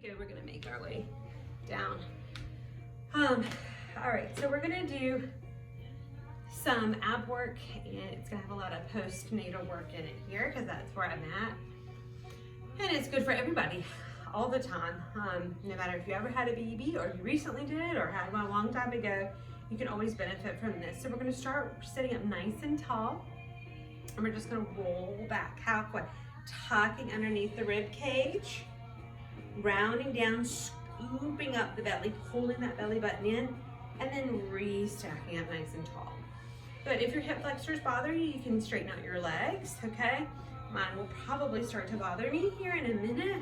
go. We're gonna make our way down. All right, so we're gonna do some ab work, and it's gonna have a lot of postnatal work in it here because that's where I'm at. And it's good for everybody all the time. No matter if you ever had a baby or you recently did or had one a long time ago, you can always benefit from this. So we're gonna start sitting up nice and tall, and we're just gonna roll back halfway, tucking underneath the rib cage, rounding down, scooping up the belly, pulling that belly button in, and then re-stacking up nice and tall. Good. If your hip flexors bother you, you can straighten out your legs, okay? Mine will probably start to bother me here in a minute,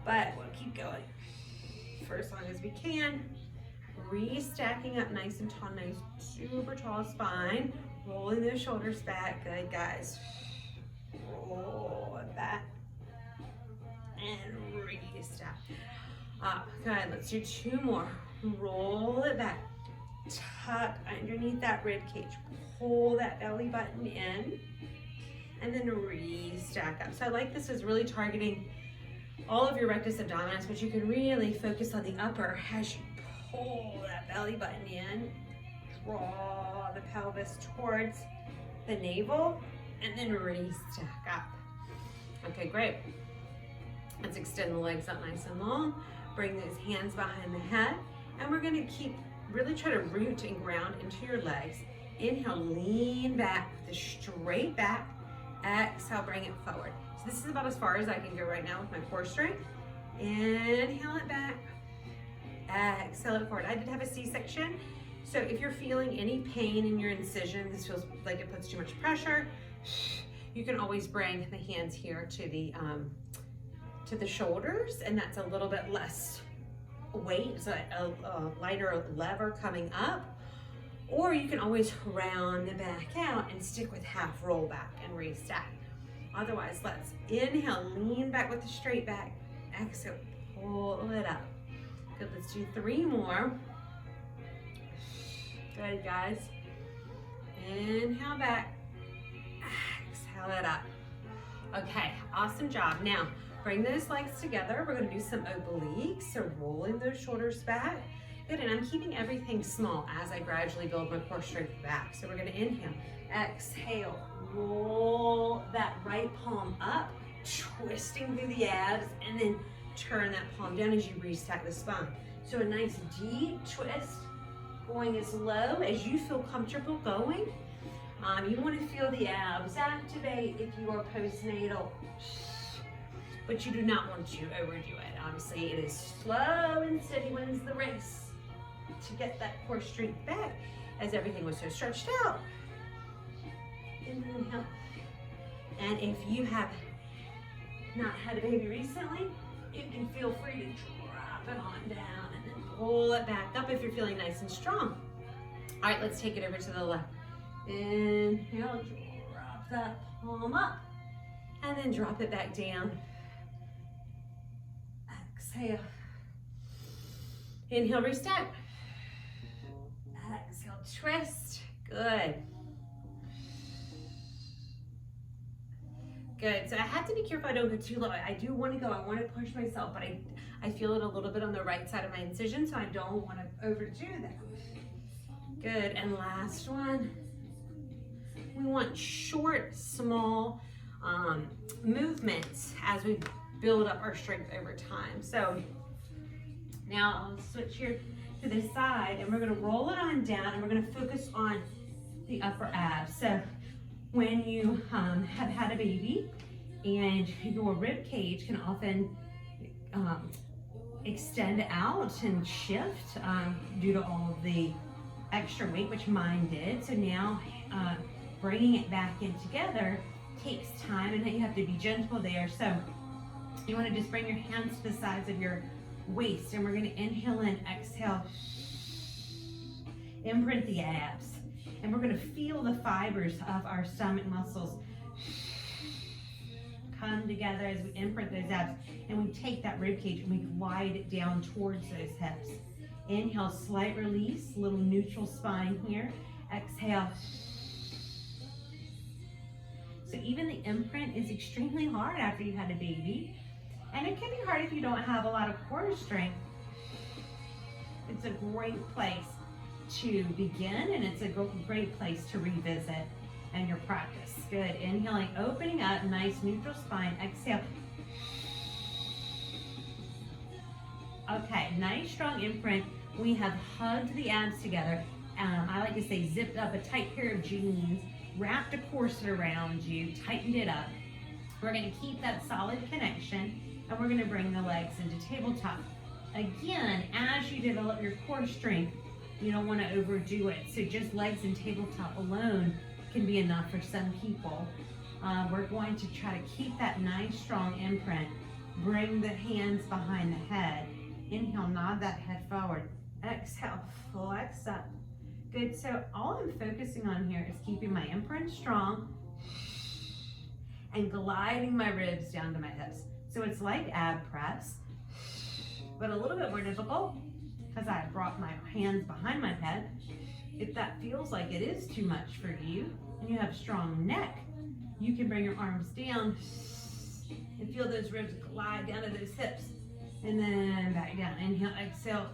but we'll keep going for as long as we can. Re-stacking up nice and tall, nice, super tall spine, rolling those shoulders back. Good, guys. Roll it back and re-stack up. Good, let's do 2 more. Roll it back, tuck underneath that rib cage, pull that belly button in, and then re-stack up. So I like this is really targeting all of your rectus abdominis, but you can really focus on the upper as you pull that belly button in, draw the pelvis towards the navel, and then re-stack up. Okay, great. Let's extend the legs up nice and long. Bring those hands behind the head, and we're gonna really try to root and ground into your legs. Inhale, lean back with the straight back. Exhale, bring it forward. So this is about as far as I can go right now with my core strength. Inhale it back. Exhale it forward. I did have a C-section, so if you're feeling any pain in your incision, this feels like it puts too much pressure, you can always bring the hands here to the shoulders, and that's a little bit less weight, so a lighter lever coming up. Or you can always round the back out and stick with half roll back and re-stack. Otherwise, let's inhale, lean back with the straight back. Exhale, pull it up. Good, let's do 3 more. Good, guys. Inhale back, exhale it up. Okay, awesome job. Now, bring those legs together. We're gonna do some obliques, so rolling those shoulders back. Good, and I'm keeping everything small as I gradually build my core strength back. So we're gonna inhale, exhale, roll that right palm up, twisting through the abs, and then turn that palm down as you restack the spine. So a nice deep twist, going as low as you feel comfortable going. You wanna feel the abs activate if you are postnatal, but you do not want to overdo it. Obviously, it is slow and steady wins the race to get that core strength back as everything was so stretched out. Inhale. And if you have not had a baby recently, you can feel free to drop it on down and then pull it back up if you're feeling nice and strong. All right, let's take it over to the left. Inhale, drop that palm up, and then drop it back down. Exhale. Inhale, restack. Exhale, twist. Good. Good. So I have to be careful I don't go too low. I do want to go, I want to push myself, but I feel it a little bit on the right side of my incision, so I don't want to overdo that. Good. And last one. We want short, small movements as we build up our strength over time. So now I'll switch here to the side, and we're gonna roll it on down, and we're gonna focus on the upper abs. So when you have had a baby, and your rib cage can often extend out and shift due to all of the extra weight, which mine did. So now bringing it back in together takes time, and you have to be gentle there. So you want to just bring your hands to the sides of your waist, and we're going to inhale in, exhale, imprint the abs, and we're going to feel the fibers of our stomach muscles come together as we imprint those abs, and we take that rib cage and we glide it down towards those hips. Inhale, slight release, little neutral spine here. Exhale. So even the imprint is extremely hard after you had a baby. And it can be hard if you don't have a lot of core strength. It's a great place to begin, and it's a great place to revisit in your practice. Good. Inhaling, opening up, nice neutral spine. Exhale. Okay, nice strong imprint. We have hugged the abs together. I like to say zipped up a tight pair of jeans, wrapped a corset around you, tightened it up. We're going to keep that solid connection, and we're going to bring the legs into tabletop. Again, as you develop your core strength, you don't want to overdo it. So just legs and tabletop alone can be enough for some people. We're going to try to keep that nice strong imprint. Bring the hands behind the head. Inhale, nod that head forward. Exhale, flex up. Good, so all I'm focusing on here is keeping my imprint strong and gliding my ribs down to my hips. So it's like ab press, but a little bit more difficult because I brought my hands behind my head. If that feels like it is too much for you and you have a strong neck, you can bring your arms down and feel those ribs glide down to those hips. And then back down. Inhale, exhale.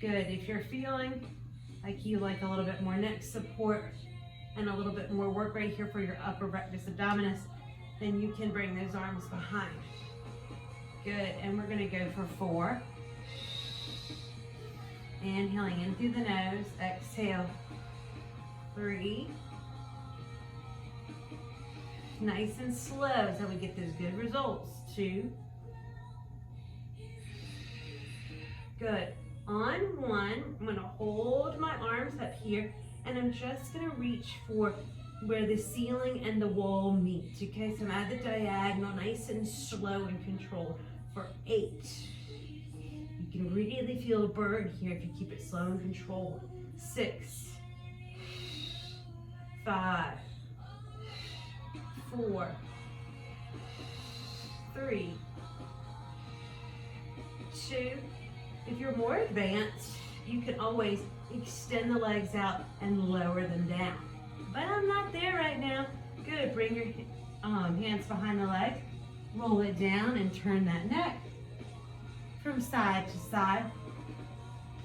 Good. If you're feeling like you like a little bit more neck support and a little bit more work right here for your upper rectus abdominis, then you can bring those arms behind. Good. And we're going to go for 4. Inhaling in through the nose. Exhale. 3. Nice and slow so we get those good results. 2. Good. On 1, I'm going to hold my arms up here, and I'm just going to reach for where the ceiling and the wall meet. Okay, so I'm at the diagonal, nice and slow and controlled for 8. You can really feel a burn here if you keep it slow and controlled. 6, 5, 4, 3, 2. If you're more advanced, you can always extend the legs out and lower them down. But I'm not there right now. Good. Bring your hands behind the legs. Roll it down and turn that neck from side to side.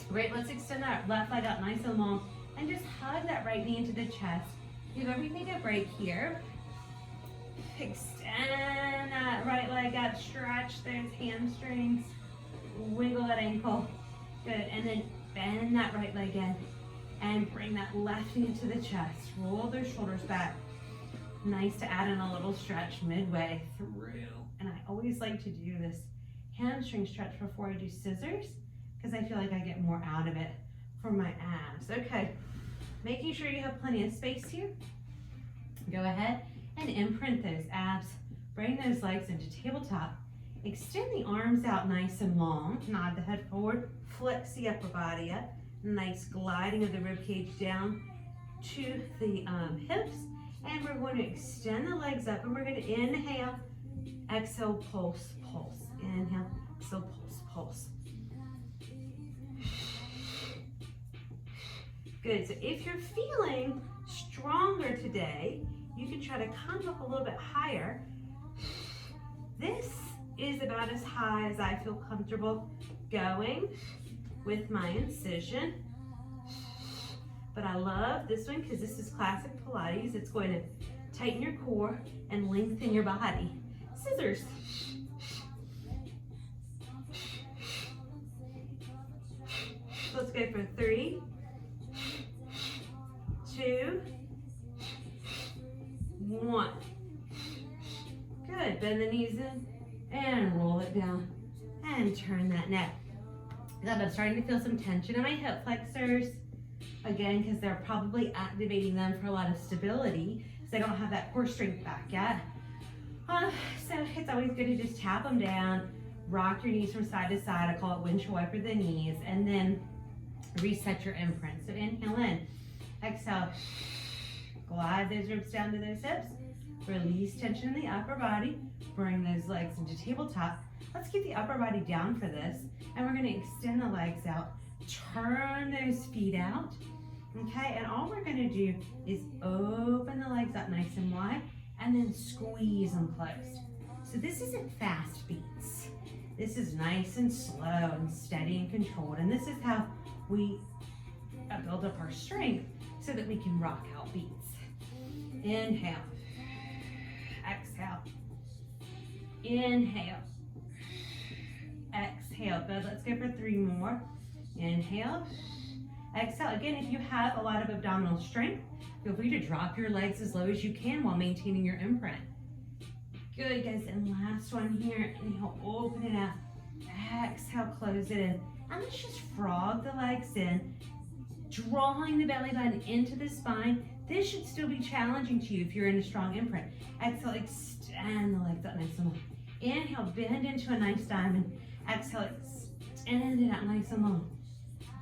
Great. Let's extend that left leg out nice and long and just hug that right knee into the chest. Give everything a break here. Extend that right leg out. Stretch those hamstrings. Wiggle that ankle. Good. And then bend that right leg in and bring that left knee to the chest. Roll those shoulders back. Nice to add in a little stretch midway through. And I always like to do this hamstring stretch before I do scissors because I feel like I get more out of it for my abs. Okay. Making sure you have plenty of space here. Go ahead and imprint those abs. Bring those legs into tabletop. Extend the arms out nice and long. Nod the head forward. Flex the upper body up. Nice gliding of the rib cage down to the hips. And we're going to extend the legs up. And we're going to inhale, exhale, pulse, pulse. Inhale, exhale, pulse, pulse. Good. So if you're feeling stronger today, you can try to come up a little bit higher. This is about as high as I feel comfortable going with my incision. But I love this one because this is classic Pilates. It's going to tighten your core and lengthen your body. Scissors. Let's go for 3, 2, 1. Good. Bend the knees in and roll it down and turn that neck. Good. I'm starting to feel some tension in my hip flexors. Again, because they're probably activating them for a lot of stability because they don't have that core strength back yet. So it's always good to just tap them down, rock your knees from side to side. I call it windshield wiper the knees, and then reset your imprint. So inhale in, exhale, glide those ribs down to those hips, release tension in the upper body, bring those legs into tabletop. Let's keep the upper body down for this, and we're going to extend the legs out, turn those feet out, okay? And all we're going to do is open the legs up nice and wide, and then squeeze them closed. So this isn't fast beats. This is nice and slow and steady and controlled. And this is how we build up our strength so that we can rock out beats. Inhale, exhale, inhale, exhale. Good, let's go for 3 more. Inhale, exhale. Again, if you have a lot of abdominal strength, feel free to drop your legs as low as you can while maintaining your imprint. Good, guys, and last one here. Inhale, open it out. Exhale, close it in. And let's just frog the legs in, drawing the belly button into the spine. This should still be challenging to you if you're in a strong imprint. Exhale, extend the legs up nice and long. Inhale, bend into a nice diamond. Exhale, extend it out nice and long.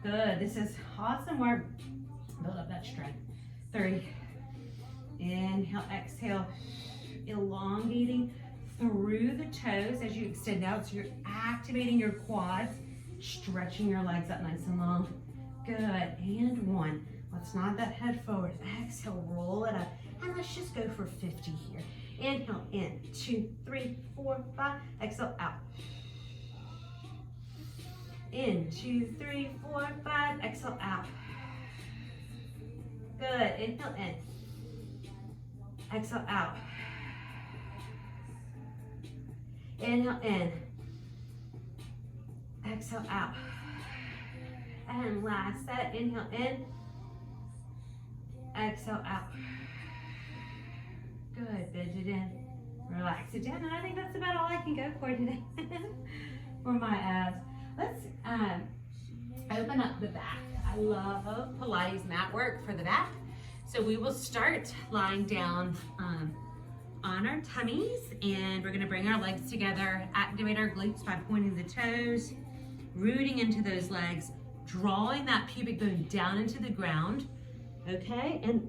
Good, this is awesome work. Build up that strength. 3. Inhale, exhale, elongating through the toes as you extend out. So you're activating your quads, stretching your legs up nice and long. Good, and 1. Let's nod that head forward. Exhale, roll it up. And let's just go for 50 here. Inhale, in, 2, 3, 4, 5. Exhale, out. In, 2, 3, 4, 5. Exhale, out. Good, inhale, in. Exhale, out. Inhale, in. Exhale, out. And last set, inhale, in. Exhale, out. Good, bend it in. Relax it down. And I think that's about all I can go for today for my abs. Let's open up the back. I love Pilates mat work for the back. So we will start lying down on our tummies, and we're gonna bring our legs together, activate our glutes by pointing the toes, rooting into those legs, drawing that pubic bone down into the ground, okay? And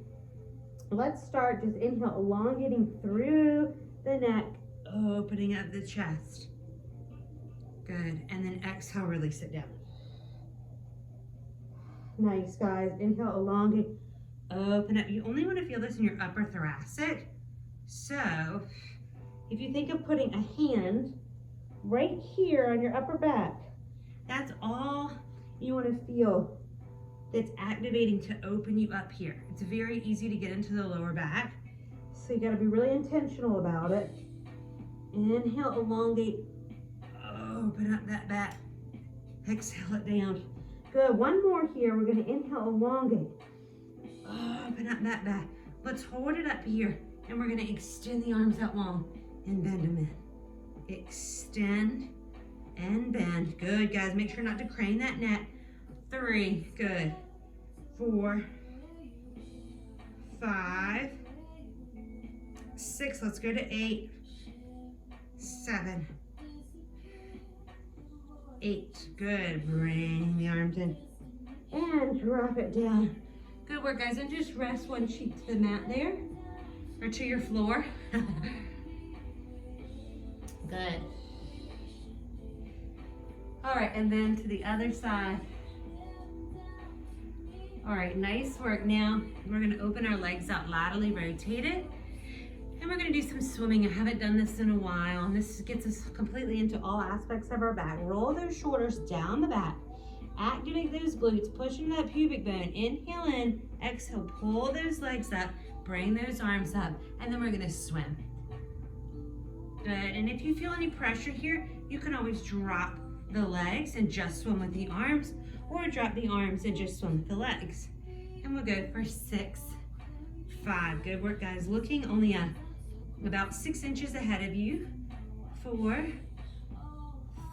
let's start, just inhale, elongating through the neck, opening up the chest. Good, and then exhale, release it down. Nice, guys. Inhale, elongate, open up. You only want to feel this in your upper thoracic. So if you think of putting a hand right here on your upper back, that's all you want to feel that's activating to open you up here. It's very easy to get into the lower back, so you got to be really intentional about it. Inhale, elongate, open up that back, exhale it down. Good, 1 more here. We're going to inhale, elongate, open up that back. Let's hold it up here, and we're going to extend the arms out long and bend them in. Extend and bend. Good, guys. Make sure not to crane that neck. 3, good. 4, 5, 6. Let's go to 8, 7, 8. Good. Bring the arms in and drop it down. Good work, guys. And just rest one cheek to the mat there, or to your floor. Good. All right, and then to the other side. All right, nice work. Now we're gonna open our legs out laterally rotated, and we're gonna do some swimming. I haven't done this in a while, and this gets us completely into all aspects of our back. Roll those shoulders down the back. Activate those glutes, pushing that pubic bone. Inhale in, exhale, pull those legs up, bring those arms up, and then we're gonna swim. Good, and if you feel any pressure here, you can always drop the legs and just swim with the arms, or drop the arms and just swim with the legs. And we'll go for 6, 5. Good work, guys. Looking only about 6 inches ahead of you. 4,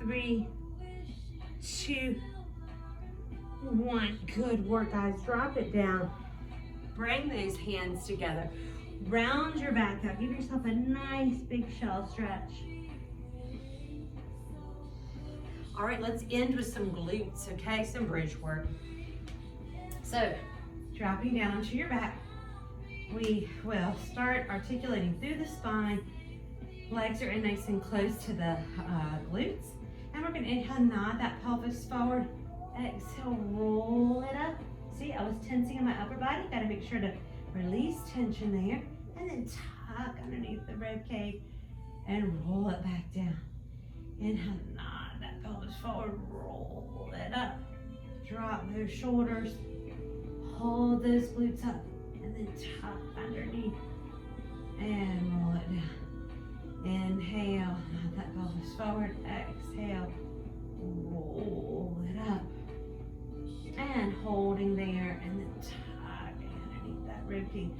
3, 2, 1. Good work, guys. Drop it down. Bring those hands together. Round your back up. Give yourself a nice big shell stretch. All right, let's end with some glutes, okay? Some bridge work. So, dropping down onto your back, we will start articulating through the spine. Legs are in nice and close to the glutes. And we're gonna inhale, nod that pelvis forward. Exhale, roll it up. See, I was tensing in my upper body. Gotta make sure to release tension there. And then tuck underneath the rib cage. and roll it back down. Inhale, nod that pelvis forward, roll it up. Drop those shoulders, hold those glutes up, and then tuck underneath and roll it down. Inhale, nod that pelvis forward, exhale, roll it up. And holding there, and then tucking underneath that ribcage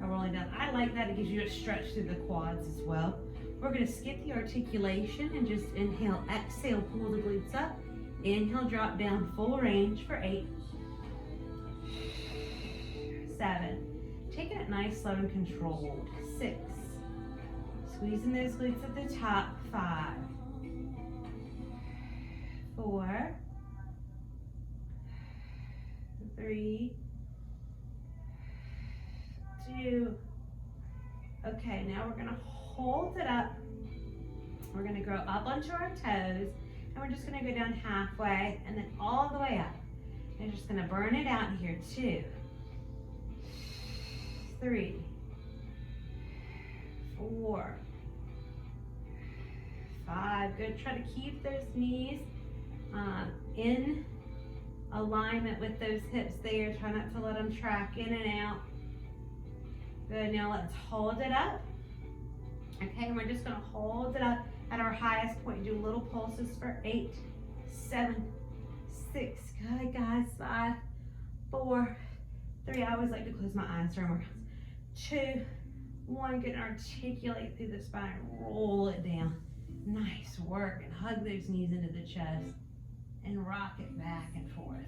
and rolling down. I like that, it gives you a stretch through the quads as well. We're gonna skip the articulation and just inhale, exhale, pull the glutes up. Inhale, drop down, full range for 8, 7. Taking it nice, slow, and controlled. 6. Squeezing those glutes at the top. 5, 4, 3, 2. Okay, now we're gonna hold it up. We're gonna grow up onto our toes, and we're just gonna go down halfway and then all the way up. And just gonna burn it out here. 2, 3, 4, 5. Good. Try to keep those knees in alignment with those hips there. Try not to let them track in and out. Good. Now let's hold it up. Okay, and we're just gonna hold it up at our highest point. Do little pulses for 8, 7, 6. Good, guys. 5, 4, 3. I always like to close my eyes for more. 2, 1. Good. Articulate through the spine. Roll it down. Nice work. And hug those knees into the chest and rock it back and forth.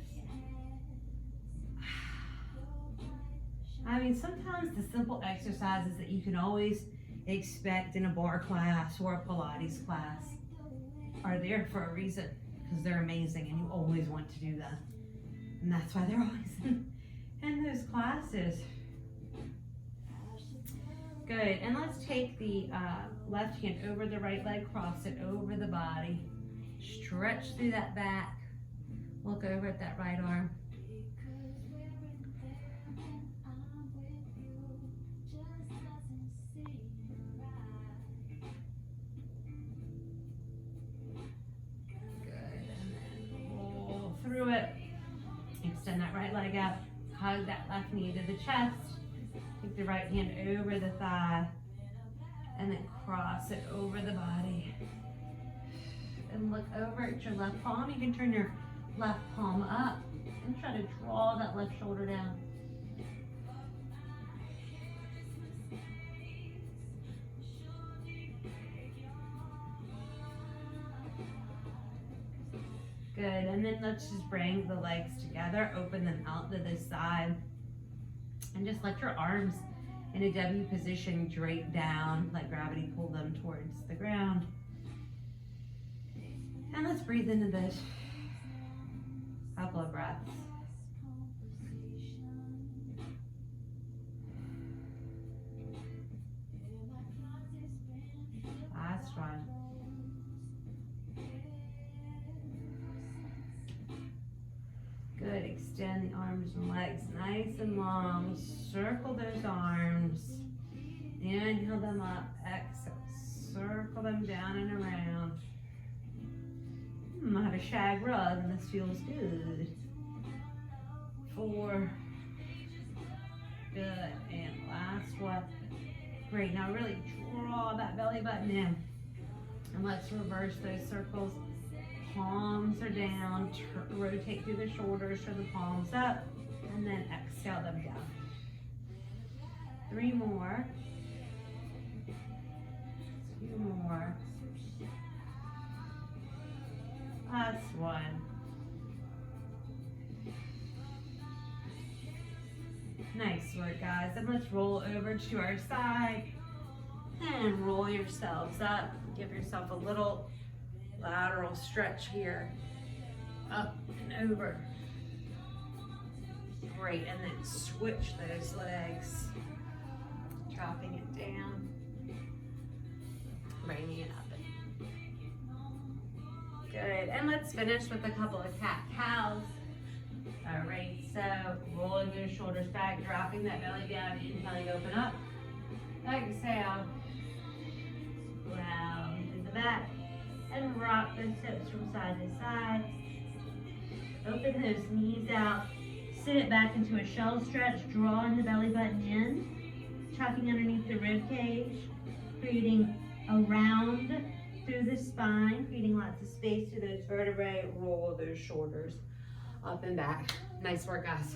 I mean, sometimes the simple exercises that you can always expect in a bar class or a Pilates class are there for a reason, because they're amazing and you always want to do them. And that's why they're always in those classes. Good. And let's take the left hand over the right leg, cross it over the body, stretch through that back, look over at that right arm. Through it. Extend that right leg out. Hug that left knee to the chest. Take the right hand over the thigh. And then cross it over the body. And look over at your left palm. You can turn your left palm up and try to draw that left shoulder down. Good, and then let's just bring the legs together, open them out to the side, and just let your arms in a W position drape down, let gravity pull them towards the ground. And let's breathe into this. Couple of breaths. Last one. Good, extend the arms and legs nice and long. Circle those arms. Inhale them up, exhale. Circle them down and around. I have a shag rug and this feels good. 4. Good, and last one. Great, now really draw that belly button in. And let's reverse those circles. Palms are down, rotate through the shoulders, turn the palms up, and then exhale them down. 3 more. 2 more. Last one. Nice work, guys. And let's roll over to our side and roll yourselves up. Give yourself a little lateral stretch here, up and over. Great, and then switch those legs, dropping it down, bringing it up. Good, and let's finish with a couple of cat-cows. All right, so rolling those shoulders back, dropping that belly down, inhaling, open up. Exhale, round. back and rock those hips from side to side. Open those knees out. Sit it back into a shell stretch, drawing the belly button in, tucking underneath the rib cage, creating a round through the spine, creating lots of space through those vertebrae. Roll those shoulders up and back. Nice work, guys.